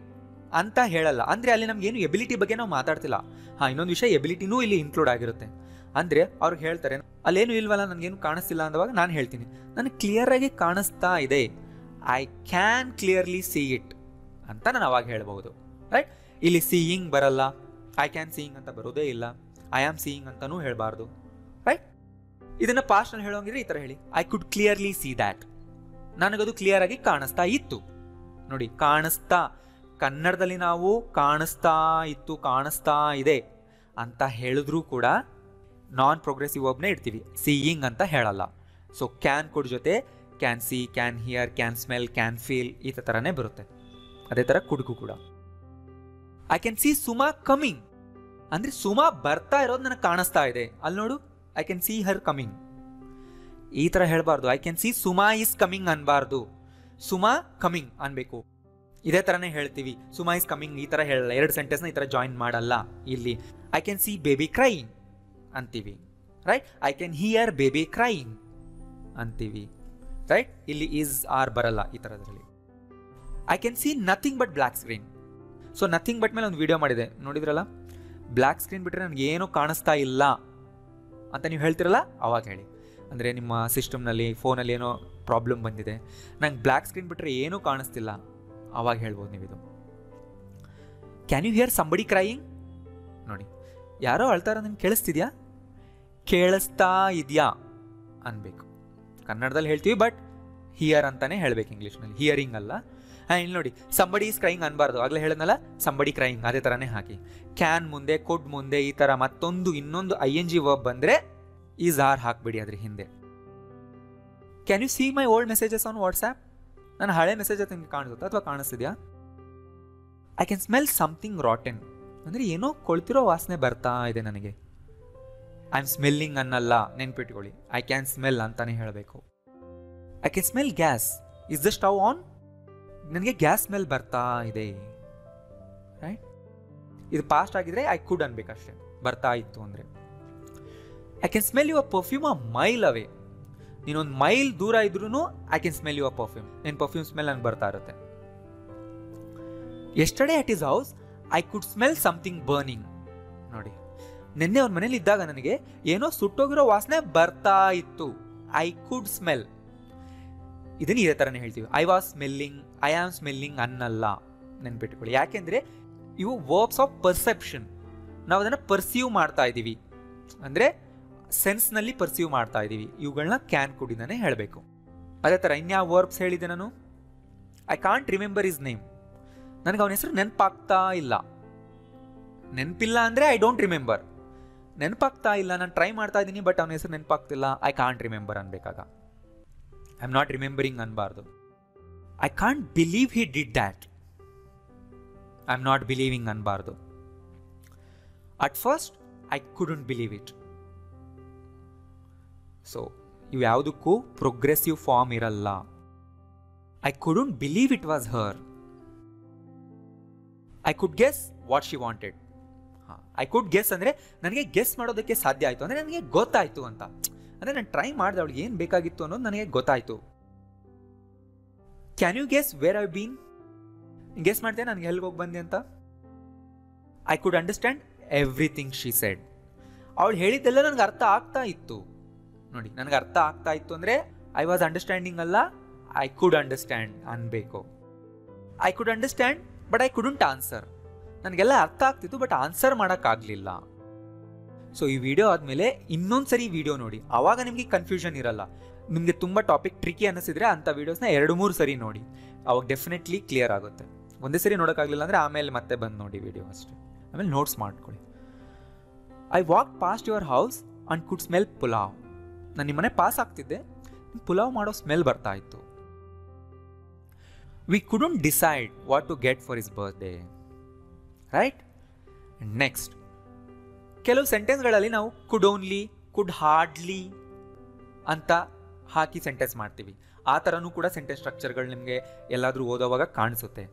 ಅಂತ ಹೇಳಲ್ಲ. ಅಂದರೆ ಅಲ್ಲಿ ನಮಗೇನು ಎಬಿಲಿಟಿ ಬಗ್ಗೆ ನಾವು ಮಾತಾಡ್ತಿಲ್ಲ. ಹಾಂ, ಇನ್ನೊಂದು ವಿಷಯ, ಎಬಿಲಿಟಿನೂ ಇಲ್ಲಿ ಇನ್ಕ್ಲೂಡ್ ಆಗಿರುತ್ತೆ. ಅಂದರೆ ಅವ್ರಿಗೆ ಹೇಳ್ತಾರೆ, ಅಲ್ಲೇನು ಇಲ್ವಲ್ಲ, ನನಗೇನು ಕಾಣಿಸ್ತಿಲ್ಲ ಅಂದವಾಗ ನಾನು ಹೇಳ್ತೀನಿ, ನನಗೆ ಕ್ಲಿಯರಾಗಿ ಕಾಣಿಸ್ತಾ ಇದೆ, I can clearly C it ಅಂತ ನಾನು ಅವಾಗ ಹೇಳ್ಬೋದು. ರೈಟ್? ಇಲ್ಲಿ ಸೀಯಿಂಗ್ ಬರಲ್ಲ, ಐ ಕ್ಯಾನ್ ಸೀಯಿಂಗ್ ಅಂತ ಬರೋದೇ ಇಲ್ಲ, ಐ ಆಮ್ ಸೀಯಿಂಗ್ ಅಂತಲೂ ಹೇಳಬಾರ್ದು. ರೈಟ್? ಇದನ್ನು ಪಾಸ್ಟ್ನಲ್ಲಿ ಹೇಳೋಂಗಿದ್ರೆ ಈ ಥರ ಹೇಳಿ, I could clearly see that. ನನಗದು ಕ್ಲಿಯರ್ ಆಗಿ ಕಾಣಿಸ್ತಾ ಇತ್ತು. ನೋಡಿ, ಕಾಣಿಸ್ತಾ, ಕನ್ನಡದಲ್ಲಿ ನಾವು ಕಾಣಿಸ್ತಾ ಇದೆ ಅಂತ ಹೇಳಿದ್ರೂ ಕೂಡ ನಾನ್ ಪ್ರೋಗ್ರೆಸಿವ್ ವರ್ಬ್ನೇ ಇಡ್ತೀವಿ, ಸೀಯಿಂಗ್ ಅಂತ ಹೇಳಲ್ಲ. ಸೊ ಕ್ಯಾನ್ ಕುಡ್ ಜೊತೆ can see, can hear, can smell, can feel ಈ ಥರನೇ ಬರುತ್ತೆ. ಅದೇ ಥರ ಕುಡ್ಗೂ ಕೂಡ. I can see Suma coming ಅಂದರೆ ಸುಮಾ ಬರ್ತಾ ಇರೋದು ನನಗೆ ಕಾಣಿಸ್ತಾ ಇದೆ. ಅಲ್ಲಿ ನೋಡು, I can see her coming. ಈ ಥರ ಹೇಳಬಾರ್ದು. I can see Suma is coming ಅನ್ಬಾರ್ದು, ಸುಮಾ ಕಮಿಂಗ್ ಅನ್ಬೇಕು. ಇದೇ ಥರನೇ ಹೇಳ್ತೀವಿ, ಸುಮಾ ಈಸ್ ಕಮಿಂಗ್ ಈ ಥರ ಹೇಳಲ್ಲ. 2 ಸೆಂಟೆನ್ಸ್ನ ಈ ಥರ ಜಾಯಿನ್ ಮಾಡಲ್ಲ. ಇಲ್ಲಿ I can see baby crying ಅಂತೀವಿ, right. I can hear baby crying ಅಂತೀವಿ, ರೈಟ್. ಇಲ್ಲಿ ಈಸ್ ಆರ್ ಬರಲ್ಲ ಈ ಥರದ್ರಲ್ಲಿ. I can see nothing but black screen. So nothing but ಮೇಲೆ ಒಂದು ವಿಡಿಯೋ ಮಾಡಿದೆ, ನೋಡಿದ್ರಲ್ಲ. ಬ್ಲ್ಯಾಕ್ ಸ್ಕ್ರೀನ್ ಬಿಟ್ಟರೆ ನನಗೆ ಏನೂ ಕಾಣಿಸ್ತಾ ಇಲ್ಲ ಅಂತ ನೀವು ಹೇಳ್ತಿರಲ್ಲ, ಅವಾಗ ಹೇಳಿ. ಅಂದರೆ ನಿಮ್ಮ ಸಿಸ್ಟಮ್ನಲ್ಲಿ, ಫೋನಲ್ಲಿ ಏನೋ ಪ್ರಾಬ್ಲಮ್ ಬಂದಿದೆ, ನಂಗೆ ಬ್ಲ್ಯಾಕ್ ಸ್ಕ್ರೀನ್ ಬಿಟ್ಟರೆ ಏನೂ ಕಾಣಿಸ್ತಿಲ್ಲ, ಅವಾಗ ಹೇಳ್ಬೋದು ನೀವಿದು. Can you hear somebody crying? ನೋಡಿ, ಯಾರೋ ಅಳ್ತಾರ, ನಿಮ್ಗೆ ಕೇಳಿಸ್ತಿದ್ಯಾ? ಕೇಳಿಸ್ತಾ ಇದೆಯಾ ಅನ್ಬೇಕು. ಕನ್ನಡದಲ್ಲಿ ಹೇಳ್ತೀವಿ, ಬಟ್ ಹಿಯರ್ ಅಂತಾನೆ ಹೇಳ್ಬೇಕು ಇಂಗ್ಲೀಷ್ನಲ್ಲಿ, ಹಿಯರಿಂಗ್ ಅಲ್ಲ. ಇಲ್ಲಿ ನೋಡಿ, ಸಂಬಡಿ ಈಸ್ ಕ್ರೈಯಿಂಗ್ ಅನ್ಬಾರ್ದು, ಆಗಲೇ ಹೇಳಿದ್ನಲ್ಲ, ಸಂಬಡಿ ಕ್ರೈಯಿಂಗ್ ಅದೇ ಥರನೇ ಹಾಕಿ. ಕ್ಯಾನ್ ಮುಂದೆ, ಕುಡ್ ಮುಂದೆ ಈ ಥರ ಮತ್ತೊಂದು ಇನ್ನೊಂದು ING ವರ್ಬ್ ಬಂದರೆ ಈಸ್ ಆರ್ ಹಾಕ್ಬಿಡಿ ಅದ್ರ ಹಿಂದೆ. Can U see my old messages on WhatsApp? ನನ್ನ ಹಳೆ ಮೆಸೇಜಸ್ ನಿಮಗೆ ಕಾಣಿಸುತ್ತಾ ಅಥವಾ ಕಾಣಿಸ್ತಿದ್ಯಾ? ಐ ಕ್ಯಾನ್ ಸ್ಮೆಲ್ ಸಮಥಿಂಗ್ ರಾಟೆನ್ ಅಂದರೆ ಏನೋ ಕೊಳ್ತಿರೋ ವಾಸನೆ ಬರ್ತಾ ಇದೆ ನನಗೆ. ಐ ಆಮ್ ಸ್ಮೆಲ್ಲಿಂಗ್ ಅನ್ನಲ್ಲ, ನೆನ್ಪಿಟ್ಕೊಳ್ಳಿ. ಐ ಕ್ಯಾನ್ ಸ್ಮೆಲ್ ಅಂತಾನೆ ಹೇಳಬೇಕು. I can smell gas. Is the stove on? ನನಗೆ ಗ್ಯಾಸ್ ಸ್ಮೆಲ್ ಬರ್ತಾ ಇದೆ, ರೈಟ್. ಇದು ಪಾಸ್ಟ್ ಆಗಿದ್ರೆ ಐ ಕುಡ್ ಅನ್ಬೇಕಷ್ಟೇ, ಬರ್ತಾ ಇತ್ತು ಅಂದರೆ. I can smell your perfume a mile away. ನೀನೊಂದು ಮೈಲ್ ದೂರ ಇದ್ರೂ I can smell your perfume, ನಿನ್ನ ಪರ್ಫ್ಯೂಮ್ ಸ್ಮೆಲ್ ನನಗೆ ಬರ್ತಾ ಇರುತ್ತೆ. Yesterday at his house I could smell something burning. ನೋಡಿ, ನಿನ್ನೆ ಅವ್ರ ಮನೇಲಿ ಇದ್ದಾಗ ನನಗೆ ಏನೋ ಸುಟ್ಟೋಗಿರೋ ವಾಸನೆ ಬರ್ತಾ ಇತ್ತು. I could smell. ಇದನ್ನ ಇದೇ ಥರನೇ ಹೇಳ್ತೀವಿ. I was smelling, I am smelling ಅನ್ನಲ್ಲ, ನೆನ್ಪಿಟ್ಕೊಳ್ಳಿ. ಯಾಕೆಂದರೆ ಇವು ವರ್ಬ್ಸ್ ಆಫ್ ಪರ್ಸೆಪ್ಷನ್. ನಾವು ಅದನ್ನು ಪರ್ಸೀವ್ ಮಾಡ್ತಾ ಇದ್ದೀವಿ, ಅಂದರೆ ಸೆನ್ಸ್ನಲ್ಲಿ ಪರ್ಸೀವ್ ಮಾಡ್ತಾ ಇದ್ದೀವಿ. ಇವುಗಳನ್ನ ಕ್ಯಾನ್ ಕುಡಿದಾನೆ ಹೇಳಬೇಕು. ಅದೇ ಥರ ಇನ್ಯಾವ ವರ್ಬ್ಸ್ ಹೇಳಿದೆ ನಾನು? I can't remember is name. ನನಗೆ ಅವನ ಹೆಸರು ನೆನಪಾಗ್ತಾ ಇಲ್ಲ. ನೆನಪಿಲ್ಲ ಅಂದರೆ ಐ ಡೋಂಟ್ ರಿಮೆಂಬರ್. ನೆನಪಾಗ್ತಾ ಇಲ್ಲ, ನಾನು ಟ್ರೈ ಮಾಡ್ತಾ ಇದ್ದೀನಿ, ಬಟ್ ಅವನ ಹೆಸರು ನೆನಪಾಗ್ತಿಲ್ಲ, ಐ ಕಾಂಟ್ ರಿಮೆಂಬರ್ ಅನ್ಬೇಕಾಗ. ಐ ಆಮ್ ನಾಟ್ ರಿಮೆಂಬರಿಂಗ್ ಅನ್ಬಾರ್ದು. I can't believe he did that. I am not believing ಅನ್ಬಾರ್ದು. At first I couldn't believe it. So ಇವು ಯಾವುದಕ್ಕೂ ಪ್ರೋಗ್ರೆಸಿವ್ ಫಾರ್ಮ್ ಇರಲ್ಲ. I couldn't believe it was her. I could guess what she wanted. I could guess ಅಂದರೆ ನನಗೆ guess ಮಾಡೋದಕ್ಕೆ ಸಾಧ್ಯ ಆಯಿತು, ಅಂದರೆ ನನಗೆ ಗೊತ್ತಾಯಿತು ಅಂತ. ಅಂದರೆ ನಾನು ಟ್ರೈ ಮಾಡಿದೆ, ಅವಳಿಗೆ ಏನು ಬೇಕಾಗಿತ್ತು ಅನ್ನೋದು ನನಗೆ ಗೊತ್ತಾಯಿತು. Can you guess where I been? Guess ಮಾಡ್ತೇನೆ ನನಗೆ ಎಲ್ಲಿಗೆ ಹೋಗಿ ಬಂದೆ ಅಂತ. I could understand everything she said. ಅವಳು ಹೇಳಿದ್ದೆಲ್ಲ ನನಗೆ ಅರ್ಥ ಆಗ್ತಾ ಇತ್ತು. ನೋಡಿ, ನನಗೆ ಅರ್ಥ ಆಗ್ತಾ ಇತ್ತು ಅಂದರೆ ಐ ವಾಸ್ ಅಂಡರ್ಸ್ಟ್ಯಾಂಡಿಂಗ್ ಅಲ್ಲ, ಐ ಕುಡ್ ಅಂಡರ್ಸ್ಟ್ಯಾಂಡ್ ಅನ್ಬೇಕು. I could understand but I couldn't answer. ನನಗೆಲ್ಲ ಅರ್ಥ ಆಗ್ತಿತ್ತು, ಬಟ್ ಆನ್ಸರ್ ಮಾಡೋಕ್ಕಾಗಲಿಲ್ಲ. ಸೊ ಈ ವಿಡಿಯೋ ಆದಮೇಲೆ ಇನ್ನೊಂದ್ಸರಿ ವಿಡಿಯೋ ನೋಡಿ, ಆವಾಗ ನಿಮಗೆ ಕನ್ಫ್ಯೂಷನ್ ಇರಲ್ಲ. ನಿಮಗೆ ತುಂಬ ಟಾಪಿಕ್ ಟ್ರಿಕಿ ಅನ್ನಿಸಿದ್ರೆ ಅಂಥ ವೀಡಿಯೋಸ್ನ 2-3 ಸರಿ ನೋಡಿ, ಅವಾಗ ಡೆಫಿನೆಟ್ಲಿ ಕ್ಲಿಯರ್ ಆಗುತ್ತೆ. ಒಂದೇ ಸರಿ ನೋಡೋಕ್ಕಾಗಲಿಲ್ಲ ಅಂದರೆ ಆಮೇಲೆ ಮತ್ತೆ ಬಂದು ನೋಡಿ ವಿಡಿಯೋ ಅಷ್ಟೇ. ಆಮೇಲೆ ನೋಟ್ಸ್ ಮಾಡ್ಕೊಳ್ಳಿ. I walk past your house and could smell pulao. ನಾನು ನಿಮ್ಮನೆ ಪಾಸ್ ಆಗ್ತಿದ್ದೆ, ಪುಲಾವ್ ಮಾಡೋ ಸ್ಮೆಲ್ ಬರ್ತಾ ಇತ್ತು. We couldn't decide what to get for his birthday, right. Next, ಕೆಲವು ಸೆಂಟೆನ್ಸ್ಗಳಲ್ಲಿ ನಾವು ಕುಡ್ ಓನ್ಲಿ, ಕುಡ್ ಹಾರ್ಡ್ಲಿ ಅಂತ ಹಾಕಿ ಸೆಂಟೆನ್ಸ್ ಮಾಡ್ತೀವಿ. ಆ ಥರನೂ ಕೂಡ ಸೆಂಟೆನ್ಸ್ ಸ್ಟ್ರಕ್ಚರ್ಗಳು ನಿಮಗೆ ಎಲ್ಲಾದರೂ ಓದೋವಾಗ ಕಾಣಿಸುತ್ತೆ.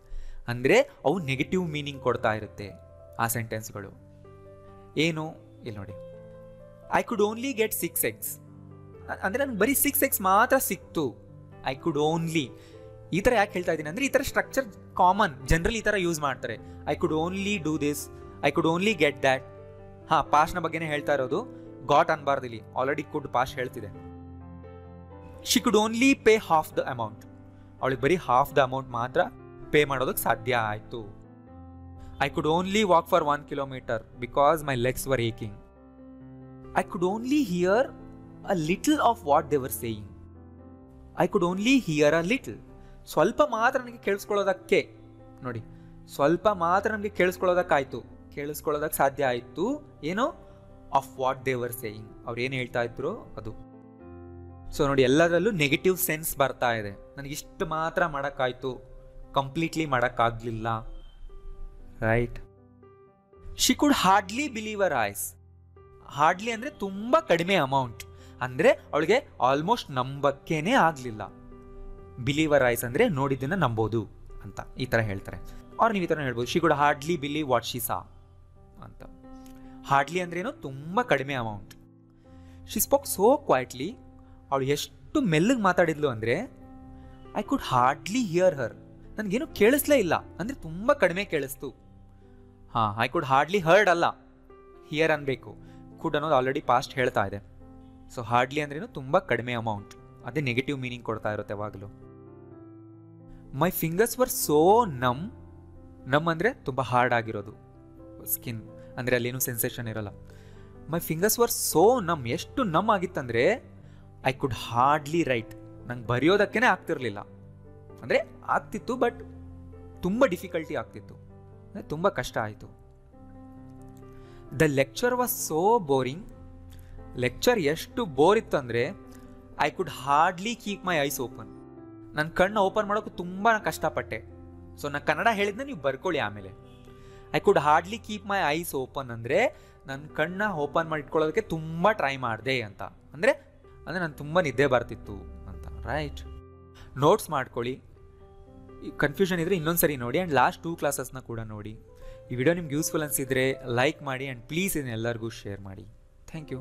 ಅಂದರೆ ಅವು ನೆಗೆಟಿವ್ ಮೀನಿಂಗ್ ಕೊಡ್ತಾ ಇರುತ್ತೆ ಆ ಸೆಂಟೆನ್ಸ್ಗಳು. ಏನು? ಇಲ್ಲಿ ನೋಡಿ, I could only get 6 eggs. ಅಂದರೆ ನನಗೆ ಬರೀ 6 eggs ಮಾತ್ರ ಸಿಕ್ತು. I could only. ಈ ಥರ ಯಾಕೆ ಹೇಳ್ತಾ ಇದ್ದೀನಿ ಅಂದರೆ ಈ ಥರ ಸ್ಟ್ರಕ್ಚರ್ ಕಾಮನ್, ಜನರಲ್ ಈ ಥರ ಯೂಸ್ ಮಾಡ್ತಾರೆ. I could only do this, I could only get that. ಹಾಂ, ಪಾಸ್ಟ್ನ ಬಗ್ಗೆನೇ ಹೇಳ್ತಾ ಇರೋದು, ಗಾಟ್ ಅನ್ಬಾರ್ದು ಇಲ್ಲಿ. ಆಲ್ರೆಡಿ ಕುಡ್ ಪಾಸ್ಟ್ ಹೇಳ್ತಿದೆ. She could only pay half the amount. ಅವಳಿಗೆ ಬರೀ ಹಾಫ್ ದ ಅಮೌಂಟ್ ಮಾತ್ರ ಪೇ ಮಾಡೋದಕ್ಕೆ ಸಾಧ್ಯ ಆಯಿತು. I could only walk for 1 kilometer because my legs were aching. I could only hear a little of what they were saying. I could only hear a little. ಸ್ವಲ್ಪ ಮಾತ್ರ ನನಗೆ ಕೇಳಿಸ್ಕೊಳ್ಳೋದಕ್ಕೆ. ನೋಡಿ, ಸ್ವಲ್ಪ ಮಾತ್ರ ನಮಗೆ ಕೇಳಿಸ್ಕೊಳ್ಳೋದಕ್ಕೆ ಸಾಧ್ಯ ಆಯಿತು. ಏನು? Of what they were saying, ಅವ್ರು ಏನು ಹೇಳ್ತಾ ಇದ್ರು ಅದು. ಸೊ ನೋಡಿ, ಎಲ್ಲದರಲ್ಲೂ ನೆಗೆಟಿವ್ ಸೆನ್ಸ್ ಬರ್ತಾ ಇದೆ. ನನಗಿಷ್ಟು ಮಾತ್ರ ಮಾಡೋಕ್ಕಾಯ್ತು, ಕಂಪ್ಲೀಟ್ಲಿ ಮಾಡೋಕ್ಕಾಗಲಿಲ್ಲ. Right. She could hardly believe our eyes. Hardly ಅಂದರೆ ತುಂಬ ಕಡಿಮೆ ಅಮೌಂಟ್, ಅಂದರೆ ಅವಳಿಗೆ ಆಲ್ಮೋಸ್ಟ್ ನಂಬಕ್ಕೇನೆ ಆಗಲಿಲ್ಲ. ಬಿಲೀವರ್ ಐಸ್ ಅಂದರೆ ನೋಡಿದ್ದನ್ನು ನಂಬೋದು ಅಂತ ಈ ಥರ ಹೇಳ್ತಾರೆ. ಅವ್ರು ನೀವು ಈ ಥರ ಹೇಳ್ಬೋದು, she could hardly believe what she saw ಅಂತ. ಹಾರ್ಡ್ಲಿ ಅಂದ್ರೇನು? ತುಂಬ ಕಡಿಮೆ amount. She spoke so quietly. ಅವಳು ಎಷ್ಟು ಮೆಲ್ಲಗೆ ಮಾತಾಡಿದ್ಲು ಅಂದರೆ ಐ ಕುಡ್ ಹಾರ್ಡ್ಲಿ ಹಿಯರ್ ಹರ್. ನನಗೇನು ಕೇಳಿಸ್ಲೇ ಇಲ್ಲ, ಅಂದರೆ ತುಂಬ ಕಡಿಮೆ ಕೇಳಿಸ್ತು. ಹಾಂ, ಐ ಕುಡ್ ಹಾರ್ಡ್ಲಿ ಹರ್ಡ್ ಅಲ್ಲ, ಹಿಯರ್ ಅನ್ಬೇಕು. ಕುಡ್ ಅನ್ನೋದು ಆಲ್ರೆಡಿ ಪಾಸ್ಟ್ ಹೇಳ್ತಾ ಇದೆ. ಸೊ ಹಾರ್ಡ್ಲಿ ಅಂದ್ರೇನು? ತುಂಬ ಕಡಿಮೆ ಅಮೌಂಟ್. ಅದೇ ನೆಗೆಟಿವ್ ಮೀನಿಂಗ್ ಕೊಡ್ತಾ ಇರುತ್ತೆ ಯಾವಾಗಲೂ. ಮೈ ಫಿಂಗರ್ಸ್ ವರ್ ಸೋ ನಮ್. ನಮ್ ಅಂದರೆ ತುಂಬ ಹಾರ್ಡ್ ಆಗಿರೋದು, ಸ್ಕಿನ್ ಅಂದರೆ ಅಲ್ಲೇನು ಸೆನ್ಸೇಷನ್ ಇರಲ್ಲ. ಮೈ ಫಿಂಗರ್ಸ್ ವರ್ ಸೋ ನಮ್. ಎಷ್ಟು ನಮ್ ಆಗಿತ್ತಂದರೆ ಐ ಕುಡ್ ಹಾರ್ಡ್ಲಿ ರೈಟ್. ನಂಗೆ ಬರೆಯೋದಕ್ಕೇ ಆಗ್ತಿರ್ಲಿಲ್ಲ. ಅಂದರೆ ಆಗ್ತಿತ್ತು, ಬಟ್ ತುಂಬ ಡಿಫಿಕಲ್ಟಿ ಆಗ್ತಿತ್ತು, ಅಂದರೆ ತುಂಬ ಕಷ್ಟ ಆಯಿತು. The lecture was so boring. Lecture ಎಷ್ಟು ಬೋರ್ ಇತ್ತು ಅಂದರೆ I could hardly keep my ice open. ನನ್ನ ಕಣ್ಣು ಓಪನ್ ಮಾಡೋಕ್ಕೂ ತುಂಬ ಕಷ್ಟಪಟ್ಟೆ. ಸೊ ನಾನು ಕನ್ನಡ ಹೇಳಿದ್ನ ನೀವು ಬರ್ಕೊಳ್ಳಿ ಆಮೇಲೆ. I could hardly keep my ice open ಅಂದರೆ ನನ್ನ ಕಣ್ಣ ಓಪನ್ ಮಾಡಿ ಇಟ್ಕೊಳ್ಳೋದಕ್ಕೆ ತುಂಬ ಟ್ರೈ ಮಾಡಿದೆ ಅಂತ. ಅಂದರೆ ನಾನು ತುಂಬ ನಿದ್ದೆ ಬರ್ತಿತ್ತು ಅಂತ. ರೈಟ್. ನೋಟ್ಸ್ ಮಾಡ್ಕೊಳ್ಳಿ. ಕನ್ಫ್ಯೂಷನ್ ಇದ್ದರೆ ಇನ್ನೊಂದು ಸರಿ ನೋಡಿ, ಆ್ಯಂಡ್ ಲಾಸ್ಟ್ 2 ಕ್ಲಾಸಸ್ನ ಕೂಡ ನೋಡಿ. ಈ ವಿಡಿಯೋ ನಿಮ್ಗೆ ಯೂಸ್ಫುಲ್ ಅನಿಸಿದರೆ ಲೈಕ್ ಮಾಡಿ, ಆ್ಯಂಡ್ ಪ್ಲೀಸ್ ಇದನ್ನ ಎಲ್ಲರಿಗೂ ಶೇರ್ ಮಾಡಿ. Thank you.